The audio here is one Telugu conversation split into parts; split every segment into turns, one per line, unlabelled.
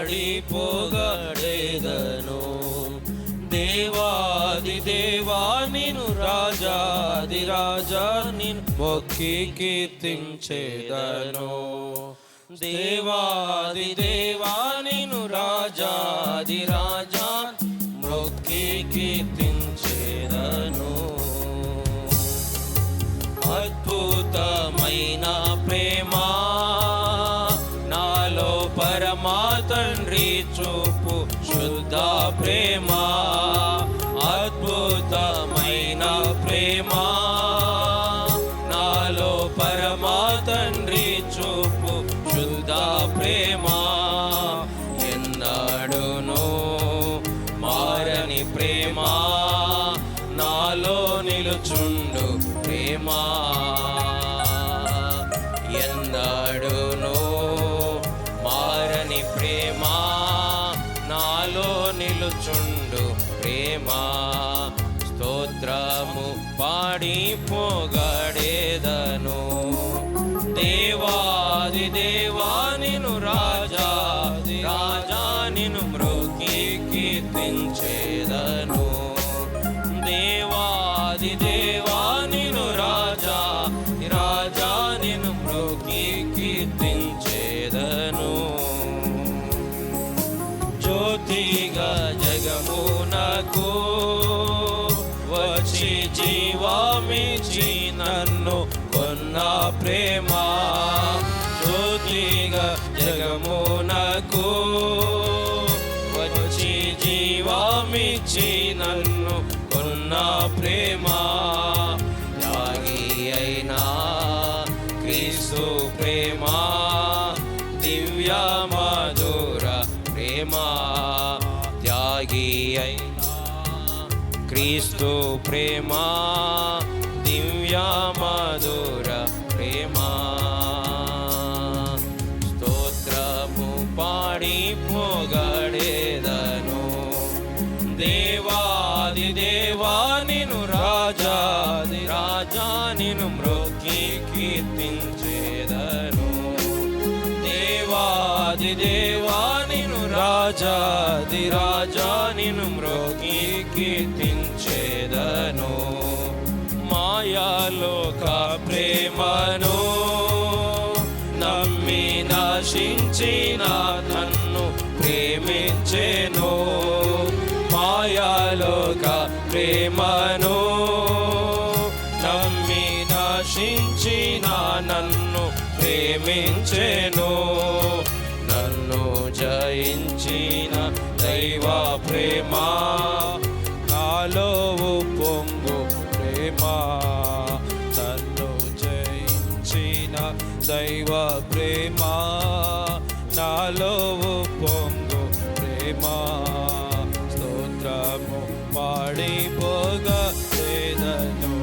పాడి పొగడేదను. దేవాది దేవా నిను రాజాది రాజా నిను మొక్కి కీర్తించేదను. దేవాది దేవా నిను రాజాది రాజా మొక్కి కీర్తించేదను. అద్భుతమైన ప్రేమ నాలో పరమా తండ్రి చూపు శుద్ధ ప్రేమ. అద్భుతమైన ప్రేమ నాలో పరమా తండ్రి చూపు శుద్ధ ప్రేమ. ఎన్నడూను మారని ప్రేమ నాలో నిలుచుండు ప్రేమ. ఎన్నడూను మారని ప్రేమ నాలో నిలుచుండు ప్రేమ. స్తోత్రము పాడి పొగడేదను. దేవాది దేవా నిను రాజాది రాజా నిను మ్రోకి కీర్తించేదను. దేవాది దేవా నిను రాజాది రాజా నిను మ్రోకి కీర్తించేదను. జ్యోతిగా జగమునకు వచ్చి జీవమిచ్చి నన్ను కొన్న ప్రేమ. జ్యోతిగా జగమునకు వచ్చి జీవమిచ్చి నన్ను కొన్న ప్రేమ. త్యాగి అయినా క్రీస్తు ప్రేమ దివ్య మధుర ప్రేమ. త్యాగి అయినా క్రీస్తు ప్రేమ దివ్య మధుర ప్రేమ. స్తోత్రము పాడి పొగడేదను. దేవాది దేవా నిను రాజాది రాజా నిను మ్రోకి కీర్తించేదను. దేవాది దేవా నిను రాజాది రాజా నిను మ్రోకి కీర్తించేదను. మాయాలోక ప్రేమను నమ్మి నశించిన నన్ను ప్రేమించెను. మాయాలోక ప్రేమను నమ్మి నశించిన నన్ను ప్రేమించెను. నన్ను జయించిన దైవ ప్రేమ నాలో పొంగు ప్రేమ. నన్ను జయించిన దైవ ప్రేమ నాలో పొంగు ప్రేమ. స్తోత్రము పాడి పొగడేదను.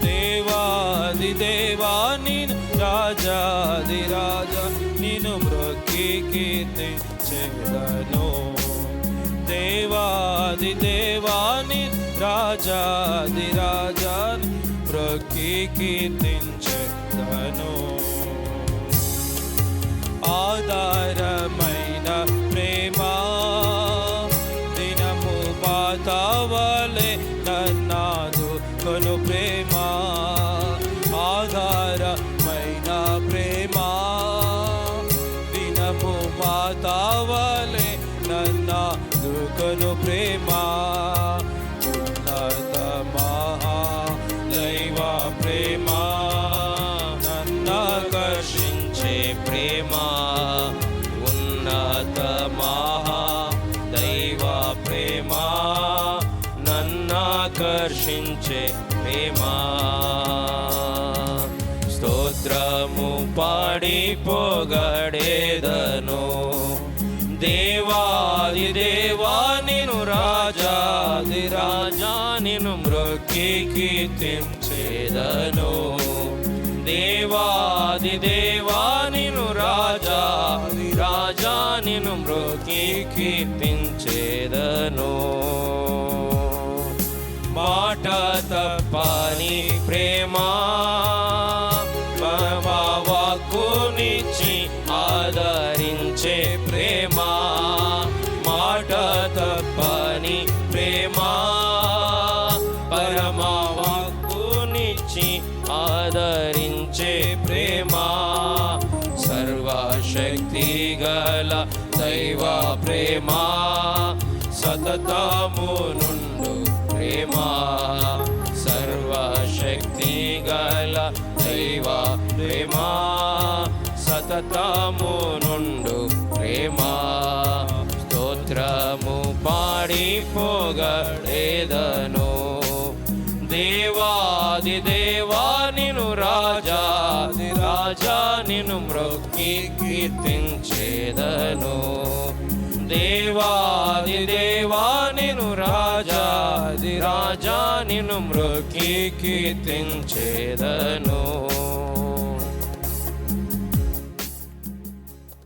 దేవాది దేవా నిను రాజాది రాజా నిను మ్రోకి కీర్తించేదను. దేవాది దేవా నిను రాజాది రాజా మ్రోకి కీర్తించేదను. ఆధారమైన ప్రేమ దినము బాతావలే నన్నాదు కొను ప్రేమ. ఆధారమైన ప్రేమ దినము బాతావలే నన్నాదు కొను ప్రేమ. ఉన్నత మహా దైవ ప్రేమ నన్నాకర్షించే ప్రేమ. ఉన్నత మహా దైవ ప్రేమ నన్నాకర్షించే ప్రేమ. స్తోత్రము పాడి పొగడేదను. దేవాది దేవా నిను రాజాది రాజా నిను మ్రోకి కీర్తించేదను. దేవాది దేవా నిను రాజాది రాజా నిను మ్రోకి కీర్తించేదను. మాట తప్పని ప్రేమ వాక్కునిచ్చి ఆదరించే ప్రేమ. సర్వశక్తి గల దైవ ప్రేమ సతతము నుండు ప్రేమ సర్వశక్తి గల దైవ ప్రేమ సతతము నుండు ప్రేమ స్తోత్రము పాడి పొగడేదను దేవాది దేవా నిను రాజాది రాజా నిను మ్రొక్కి కీర్తించేదను దేవాది దేవా నిను రాజాది రాజా నిను మ్రొక్కి కీర్తించేదను